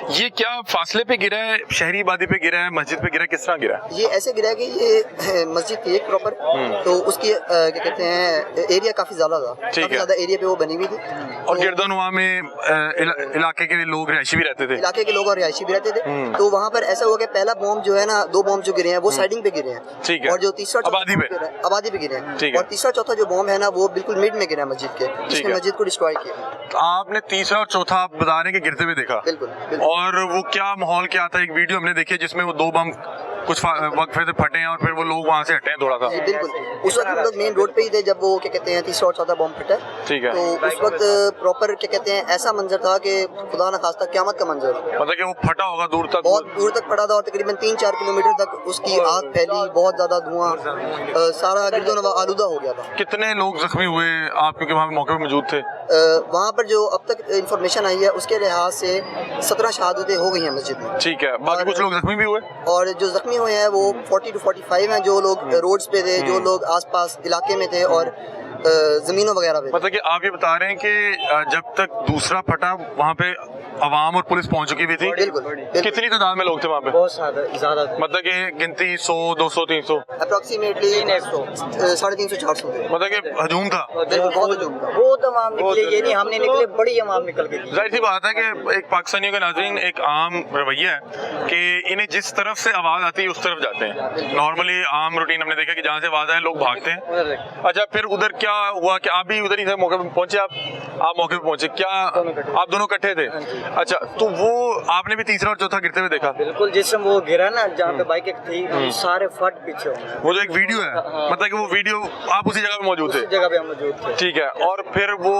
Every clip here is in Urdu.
یہ کیا فاصلے پہ گرا ہے, شہری آبادی پہ گرا ہے, مسجد پہ گرا ہے, کس طرح گرا ہے؟ یہ ایسے گرا ہے کہ یہ مسجد تھی ایک پراپر, تو اس کی کیا کہتے ہیں ایریا کافی زیادہ تھا, کافی زیادہ ایریا پہ وہ بنی ہوئی تھی, اور گرد و نواح میں علاقے کے لوگ رہائشی بھی رہتے تھے, علاقے کے لوگ اور رہائشی بھی رہتے تھے. تو وہاں پر ایسا ہوا کہ پہلا بوم جو ہے نا, 2 بوم جو گرے ہیں وہ سائڈنگ پہ گرے ہیں, اور جو تیسرا آبادی پہ گرے ہیں, اور تیسرا چوتھا جو بوم ہے نا وہ بالکل مڈ میں گرا ہے مسجد کے, جس نے مسجد کو ڈسٹروائے کیا. آپ نے تیسرا اور چوتھا آپ بتا رہے ہیں کہ گرتے ہوئے دیکھا, بالکل, اور وہ کیا ماحول کیا تھا؟ ایک ویڈیو ہم نے دیکھی جس میں وہ 2 بم کچھ وقفے سے پھٹے ہیں اور پھر وہ لوگ وہاں سے ہٹے ہیں تھوڑا سا. بالکل, اس وقت ہم لوگ مین روڈ پہ ہی تھے جب وہ کیا کہتے ہیں تیسرا اور چوتھا بم پھٹا. ٹھیک ہے, تو اس وقت پراپر کیا کہتے ہیں ایسا منظر تھا کہ خدا نہ خواستہ قیامت کا منظر, مطلب کہ وہ پھٹا ہوگا دور تک, بہت دور تک پڑا تھا, اور تقریباً 3-4 کلومیٹر تک اس کی آگ پھیلی, بہت زیادہ دھواں, سارا گرد و نواح آلودہ ہو گیا تھا. کتنے لوگ زخمی ہوئے آپ کیونکہ وہاں موقع پہ موجود تھے؟ وہاں پر جو اب تک انفارمیشن آئی ہے اس کے لحاظ سے 17 شہادتیں ہو گئی ہیں مسجد میں. ٹھیک ہے, باقی کچھ لوگ زخمی بھی ہوئے, اور جو زخمی ہوئے ہیں وہ 40 to 45 ہیں, جو لوگ روڈز پہ تھے, جو لوگ آس پاس علاقے میں تھے اور زمینوں وغیرہ پہ. مطلب کہ آپ یہ بتا رہے ہیں کہ جب تک دوسرا پھٹا وہاں پہ عوام اور پولیس پہنچ چکی ہوئی تھی. بالکل, کتنی تعداد میں لوگ تھے وہاں پہ؟ بہت زیادہ, مطلب کہ گنتی 100 200 300 اپروکسیمیٹلی 350 400 تھے. مطلب کہ ہجوم تھا, بہت ہجوم تھا. بہت عوام نکلے, یہ نہیں ہم نے نکلے, بڑی عوام نکل گئی. ظاہر سی بات ہے کہ ایک پاکستانیوں کے ناظرین ایک عام رویہ ہے کہ انہیں جس طرف سے آواز آتی ہے اس طرف جاتے ہیں. نارملی عام روٹین ہم نے دیکھا کہ جہاں سے آواز آئے لوگ بھاگتے ہیں. اچھا, پھر ادھر کیا ہوا کہ آپ بھی ادھر ہی تھے, موقع پہ پہنچے, آپ موقع پہ پہنچے, کیا آپ دونوں کٹھے تھے؟ اچھا, تو وہ آپ نے بھی تیسرا اور چوتھا گرتے ہوئے دیکھا؟ بالکل, جس میں وہ گرا نا جہاں پہ بائک تھی, سارے فٹ پیچھے ہو گئے. وہ جو ایک ویڈیو ہے, مطلب کہ وہ ویڈیو آپ اسی جگہ پہ موجود تھے؟ اسی جگہ پہ ہم موجود تھے. ٹھیک ہے, اور پھر وہ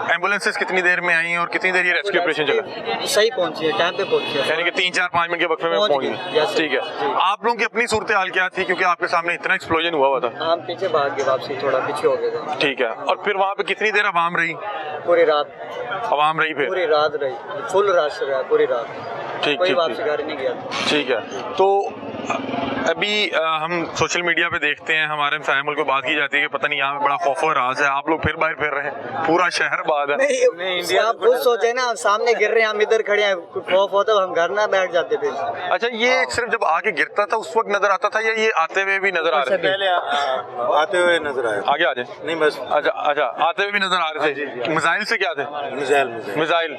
ایمبولینسز کتنی دیر میں آئیں اور کتنی دیر یہ ریسکیو آپریشن چلا؟ صحیح پہنچی ہے, ٹائم پہ پہنچی ہے, یعنی کہ 3-4-5 منٹ کے وقفے میں پہنچ گئی. ٹھیک ہے, آپ لوگوں کی اپنی صورتحال کیا تھی کیونکہ آپ کے سامنے اتنا ایکسپلوژن ہوا تھا؟ ہم پیچھے بھاگ گئے, واپسی تھوڑا پیچھے ہو گئے تھے. ٹھیک ہے, اور پھر وہاں پہ کتنی دیر عوام رہی؟ پوری رات عوام رہی, پھر پوری رات رہی, فل رش رہا پوری رات. ٹھیک کوئی ٹھیک واپسی گھر نہیں گیا. ٹھیک ہے, تو ابھی ہم سوشل میڈیا پہ دیکھتے ہیں ہمارے ہمسایہ ملک کو بات کی جاتی ہے کہ پتہ نہیں یہاں پہ بڑا خوف و راز ہے, آپ لوگ پھر باہر پھر رہے ہیں, پورا شہر باد ہے. آپ خود سوچے نا, سامنے گر رہے ہیں, ہم ادھر کھڑے ہیں, خوف ہوتا ہے ہم گھر نہ بیٹھ جاتے تھے. اچھا, یہ صرف جب آگے گرتا تھا اس وقت نظر آتا تھا یا یہ آتے ہوئے بھی نظر آ رہے تھے؟ پہلے آتے ہوئے نظر آئے. آگے آ جائیں. نہیں بس. اچھا, آتے ہوئے بھی نظر آ رہے تھے. میزائل سے کیا تھے؟ میزائل,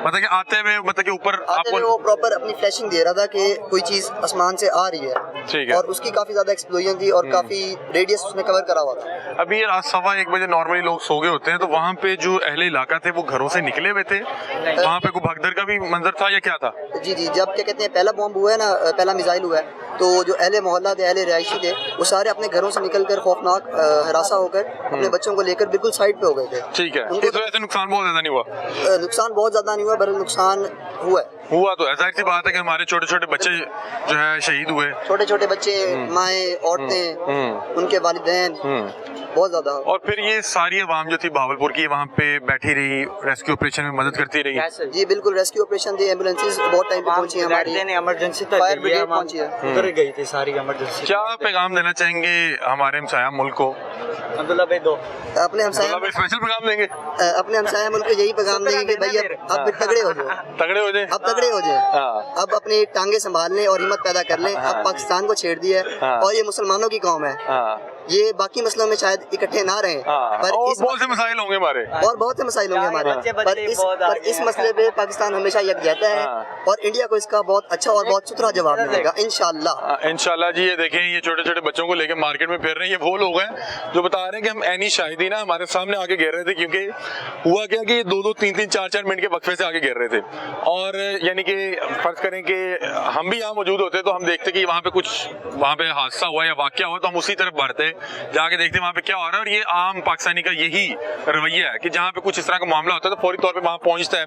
مطلب کہ آتے ہوئے, مطلب کہ اوپر آپ کو وہ پراپر اپنی فلیشنگ دے رہا تھا کہ کوئی چیز آسمان سے آ رہی ہے. ٹھیک ہے, اور اس کی کافی زیادہ ایکسپلوژن تھی اور کافی ریڈیس اس نے کور کرا ہوا تھا. ابھی رات 1:15 بجے نارملی لوگ سو گئے ہوتے ہیں, تو وہاں پہ جو اہل علاقہ تھے وہ گھروں سے نکلے ہوئے تھے, وہاں پہ کوئی بھگدڑ کا بھی منظر تھا یا کیا تھا؟ جی, جب کیا کہتے ہیں پہلا بم ہوا ہے نا, پہلا میزائل ہوا ہے, تو جو اہل محلہ تھے, اہل رہائشی تھے, وہ سارے اپنے گھروں سے نکل کر خوفناک ہراساں ہو کر اپنے بچوں کو لے کر بالکل سائڈ پہ ہو گئے تھے. ٹھیک ہے, اس وجہ سے نقصان بہت زیادہ نہیں ہوا؟ نقصان بہت زیادہ نہیں ہوا, بلکہ نقصان ہوا تو ظاہر سی بات ہے کہ ہمارے چھوٹے چھوٹے بچے جو ہے شہید ہوئے, چھوٹے چھوٹے بچے, مائیں, عورتیں, ان کے والدین, بہت زیادہ. اور پھر یہ ساری عوام جو تھی بہاولپور کی وہاں پہ بیٹھی رہی, ریسکیو آپریشن میں مدد کرتی رہی؟ جی بالکل, ریسکیو آپریشن تھی, ایمبولینسز بہت ٹائم پہ پہنچی ہیں ہماری, ایمرجنسی فائر بریگیڈ پہنچی ہے, ادھر گئی تھی ساری ایمرجنسی. کیا پیغام دینا چاہیں گے ہمارے ہمسایہ ملک کو؟ عبداللہ بھائی دو اپنے ہمسایہ اسپیشل پیغام دیں گے, اپنے ہمسایہ ملک کو یہی پیغام دیں گے کہ بھائی اب تگڑے ہو جائیں, تگڑے ہو جائیں, اب تگڑے ہو جائیں, اب اپنی ٹانگیں سنبھال لیں اور ہمت پیدا کر لیں. اب پاکستان کو چھیڑ دیا ہے اور یہ مسلمانوں کی قوم ہے, یہ باقی مسئلوں میں شاید اکٹھے نہ رہیں, پر بہت سے مسائل ہوں گے ہمارے, اور بہت سے مسائل ہوں گے ہمارے, پر اس مسئلے پہ پاکستان ہمیشہ یکجہتا ہے اور انڈیا کو اس کا بہت اچھا اور بہت ستھرا جواب ملے گا انشاءاللہ. انشاءاللہ. جی, یہ دیکھیں, یہ چھوٹے چھوٹے بچوں کو لے کے مارکیٹ میں پھر رہے ہیں, یہ وہ لوگ ہیں جو بتا رہے ہیں کہ ہم عینی شاہدین ہمارے سامنے آگے گر رہے تھے, کیونکہ ہوا کیا کہ یہ 2-2 3-3 4-4 منٹ کے وقفے سے آگے گر رہے تھے, اور یعنی کہ فرض کریں کہ ہم بھی یہاں موجود ہوتے تو ہم دیکھتے کہ وہاں پہ کچھ وہاں پہ حادثہ ہوا یا واقعہ ہوا تو ہم اسی طرف بڑھتے, جا کے دیکھتے وہاں پہ کیا ہو رہا ہے. اور یہ عام پاکستانی کا یہی رویہ ہے کہ جہاں پہ کچھ اس طرح کا معاملہ ہوتا ہے تو فوری طور پہ وہاں پہنچتا ہے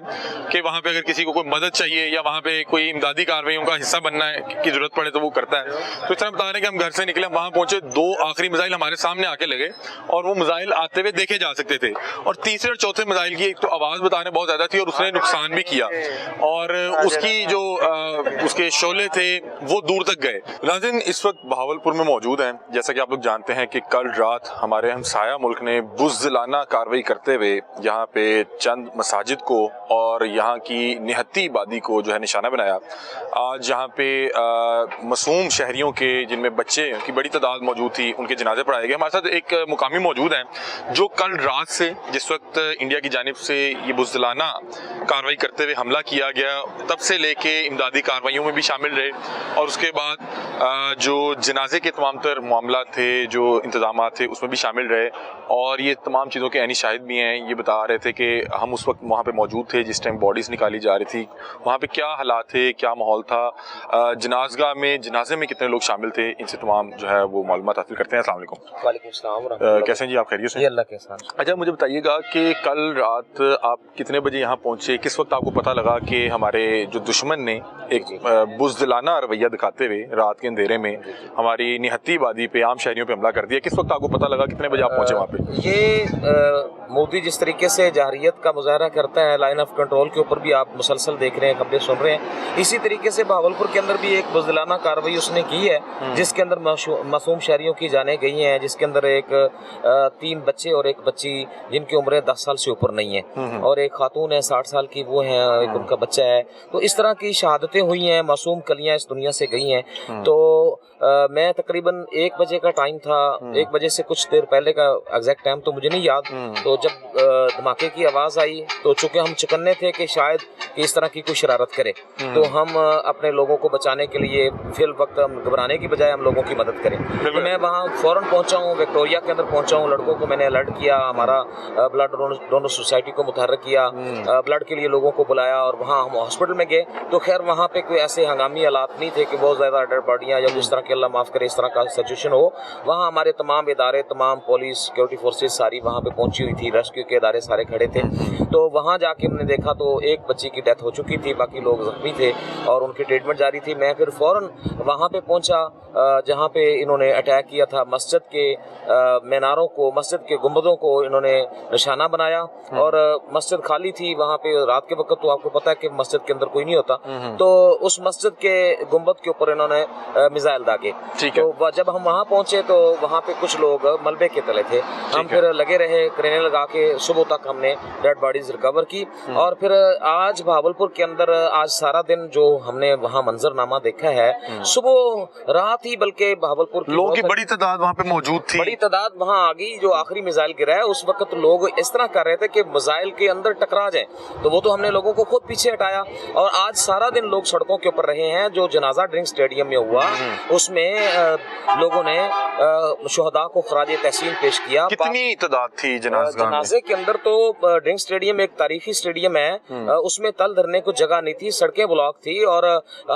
کہ وہاں پہ اگر کسی کو کوئی مدد چاہیے یا وہاں پہ کوئی امدادی کارروائیوں کا حصہ بننا ہے کی ضرورت پڑے تو وہ کرتا ہے. تو اس طرح بتا رہے ہیں کہ ہم گھر سے نکلے, وہاں پہنچے, 2 آخری میزائل ہمارے سامنے آ کے لگے اور وہ میزائل آتے ہوئے دیکھے جا سکتے تھے, اور تیسرے اور چوتھے میزائل کی ایک تو آواز بتانے بہت زیادہ تھی اور اس نے نقصان بھی کیا, اور اس کی جو اس کے شعلے تھے وہ دور تک گئے. ناظرین, اس وقت بہاولپور میں موجود ہیں, جیسا کہ آپ لوگ جانتے ہیں ہیں کہ کل رات ہمارے ہمسایہ ملک نے بزدلانہ کارروائی کرتے ہوئے یہاں پہ چند مساجد کو اور یہاں کی نہتی آبادی کو جو ہے نشانہ بنایا. آج یہاں پہ معصوم شہریوں کے جن میں بچے کی بڑی تعداد موجود تھی ان کے جنازے پڑھائے گئے. ہمارے ساتھ ایک مقامی موجود ہیں جو کل رات سے جس وقت انڈیا کی جانب سے یہ بزدلانہ کارروائی کرتے ہوئے حملہ کیا گیا تب سے لے کے امدادی کارروائیوں میں بھی شامل رہے اور اس کے بعد جو جنازے کے تمام تر معاملات تھے جو انتظامات تھے اس میں بھی شامل رہے اور یہ تمام چیزوں کے عینی شاہد بھی ہیں. یہ بتا رہے تھے کہ ہم اس وقت وہاں پہ موجود تھے جس ٹائم باڈیز نکالی جا رہی تھی, وہاں پہ کیا حالات تھے, کیا ماحول تھا, جنازگاہ میں جنازے میں کتنے لوگ شامل تھے, ان سے تمام جو ہے وہ معلومات حاصل کرتے ہیں. السلام علیکم. وعلیکم السلام. کیسے ہیں جی آپ, خیریت سے؟ جی اللہ کے ساتھ. اچھا مجھے بتائیے گا کہ کل رات آپ کتنے بجے یہاں پہنچے, کس وقت آپ کو پتہ لگا کہ ہمارے جو دشمن نے ایک بزدلانہ رویہ دکھاتے ہوئے رات کے اندھیرے میں ہماری نہتی آبادی پہ عام شہریوں پہ حملہ کر دیا, کس وقت آپ کو پتہ لگا, کتنے بجے آپ پہنچے وہاں پہ؟ یہ مودی جس طریقے سے جارحیت کا مظاہرہ کرتا ہے, لائن آف کنٹرول کے اوپر بھی آپ مسلسل دیکھ رہے ہیں, خبریں سن رہے ہیں, اسی طریقے سے بہاولپور کے اندر بھی ایک بزدلانہ کارروائی اس نے کی ہے جس کے اندر معصوم شہریوں کی جانیں گئی ہیں, جس کے اندر ایک 3 بچے اور ایک بچی جن کی عمریں 10 سال سے اوپر نہیں ہیں اور ایک خاتون ہے 60 سال کی, وہ ہیں, ایک ان کا بچہ ہے. تو اس طرح کی شہادتیں ہوئی ہیں, معصوم کلیاں اس دنیا سے گئی ہیں. تو میں تقریباً 1 بجے کا ٹائم تھا, 1 بجے سے کچھ دیر پہلے کا ایگزیکٹ ٹائم تو مجھے نہیں یاد. تو جب دھماکے کی آواز آئی تو چونکہ ہم چکنے تھے کہ شاید کہ اس طرح کی کوئی شرارت کرے, تو ہم اپنے لوگوں کو بچانے کے لیے فی الوقت ہم گھبرانے کی بجائے ہم لوگوں کی مدد کریں. تو میں وہاں فوراً پہنچا ہوں, وکٹوریا کے اندر پہنچا ہوں, لڑکوں کو میں نے الرٹ کیا, ہمارا بلڈ ڈونر سوسائٹی کو متحرک کیا, بلڈ کے لیے لوگوں کو بلایا اور وہاں ہم ہاسپٹل میں گئے. تو خیر وہاں پہ کوئی ایسے ہنگامی حالات نہیں تھے کہ بہت زیادہ ڈیڈ باڈیاں یا اس طرح کے اللہ معاف کرے اس طرح کا سچویشن ہو. وہاں ہمارے تمام ادارے, تمام پولیس سیکورٹی فورسز ساری وہاں پہ پہنچی ہوئی تھی, ریسکیو کے ادارے سارے کھڑے تھے. تو وہاں جا کے ہم نے دیکھا تو ایک بچی کی ڈیتھ ہو چکی تھی, باقی لوگ زخمی تھے اور ان کی ٹریٹمنٹ جاری تھی. میں پھر فوراً وہاں پہ پہنچا جہاں پہ انہوں نے اٹیک کیا تھا. مسجد کے میناروں کو, مسجد کے گنبدوں کو انہوں نے نشانہ بنایا اور مسجد خالی تھی وہاں پہ رات کے وقت, تو آپ کو پتا ہے کہ مسجد کے اندر کوئی نہیں ہوتا. تو اس مسجد کے گنبد کے اوپر انہوں نے میزائل داغے. تو جب ہم وہاں پہنچے تو وہاں پہ کچھ لوگ ملبے کے تلے تھے. ہم پھر لگے رہے, کرینیں لگا کے صبح تک ہم نے ڈیڈ باڈیز ریکور کی. اور پھر آج بہاولپور کے اندر آج سارا دن جو ہم نے وہاں منظرنامہ دیکھا ہے, صبح رات ہی بلکہ بہاولپور لوگوں کی بڑی تعداد وہاں پہ موجود تھی, بڑی تعداد وہاں آ گئی. جو آخری میزائل گرا ہے اس وقت لوگ اس طرح کر رہے تھے کہ میزائل کے اندر ٹکرا جائیں, تو وہ تو ہم نے لوگوں کو خود پیچھے ہٹایا. اور آج سارا دن لوگ سڑکوں کے اوپر رہے ہیں. جو جنازہ ڈرنک اسٹیڈیم میں ہوا اس میں لوگوں نے شہداء کو خراج تحسین پیش کیا. کتنی تعداد تھی جنازے کے اندر؟ تو ڈرنک اسٹیڈیم ایک تاریخی اسٹیڈیم ہے, اس میں تل دھرنے کو جگہ نہیں تھی, سڑکیں بلاک تھی اور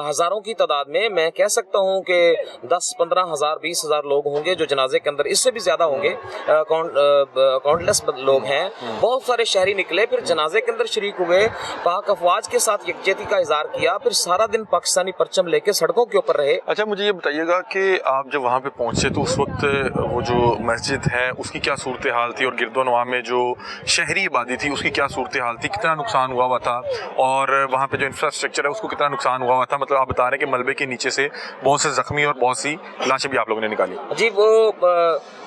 ہزاروں کی تعداد میں کہہ سکتا ہوں کہ 10-15 ہزار 20 ہزار لوگ ہوں گے جو جنازے کے اندر, اس سے بھی زیادہ ہوں گے, کاؤنٹلیس لوگ ہیں. بہت سارے شہری نکلے, پھر جنازے کے اندر شریک ہوئے, پاک افواج کے ساتھ یکجہتی کا اظہار کیا, پھر سارا دن پاکستانی پرچم لے کے سڑکوں کے اوپر رہے. اچھا مجھے یہ بتائیے گا کہ آپ جب وہاں پہ پہنچے تو اس وقت وہ جو مسجد ہے اس کی کیا صورتحال تھی اور گرد و نواح میں جو شہری آبادی تھی اس کی کیا صورتحال تھی, کتنا نقصان ہوا تھا اور وہاں پہ جو انفراسٹرکچر ہے اس کو کتنا نقصان ہوا تھا؟ مطلب آپ بتا رہے ہیں کہ ملبے کے نیچے سے بہت سے زخمی اور بہت سی لاشیں بھی آپ لوگوں نے نکالی. جی وہ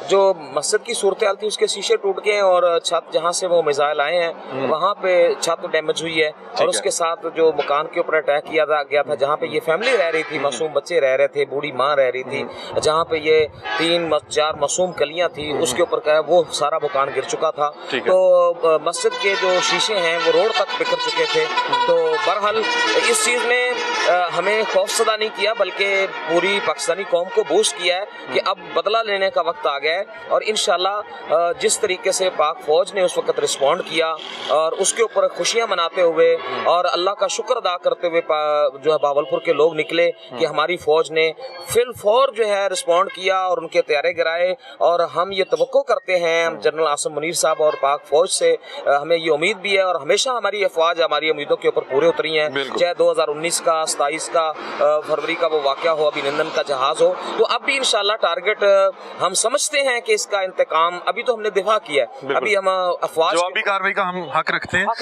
جو مسجد کی صورتحال تھی اس کے شیشے ٹوٹ گئے اور چھت جہاں سے وہ میزائل آئے ہیں وہاں پہ چھت ڈیمیج ہوئی ہے. اور اس کے ساتھ جو مکان کے اوپر اٹیک کیا گیا تھا جہاں پہ یہ فیملی رہ رہی تھی, معصوم بچے رہ رہے تھے, بوڑھی ماں رہ رہی تھی, جہاں پہ یہ 3-4 معصوم کلیاں تھی, اس کے اوپر وہ سارا مکان گر چکا تھا. تو مسجد کے جو شیشے ہیں وہ روڈ تک بکھر چکے تھے. تو بہرحال اس چیز نے ہمیں خوف زدہ نہیں کیا بلکہ پوری پاکستانی قوم کو بوسٹ کیا ہے کہ اب بدلہ لینے کا وقت آ گیا ہے. اور انشاءاللہ جس طریقے سے پاک فوج نے اس وقت رسپونڈ کیا اور اس کے اوپر خوشیاں مناتے ہوئے اور اللہ کا شکر ادا کرتے ہوئے جو ہے بہاولپور کے لوگ نکلے کہ ہماری فوج نے فی الفور جو ہے رسپونڈ کیا اور ان کے طیارے گرائے. اور ہم یہ توقع کرتے ہیں جنرل عاصم منیر صاحب اور پاک فوج سے, ہمیں یہ امید بھی ہے اور ہمیشہ ہماری افواج ہماری امیدوں کے اوپر پورے اتری ہیں, چاہے 2019 کا 27 کا فروری کا وہ واقعہ ہو, ابھی نندن کا جہاز ہو. تو اب بھی انشاءاللہ ٹارگٹ ہم سمجھتے ہیں کہ اس کا انتقام, ابھی تو ہم نے دفاع کیا ہے, ابھی ہم افواج جوابی کارروائی کا ہم حق رکھتے ہیں.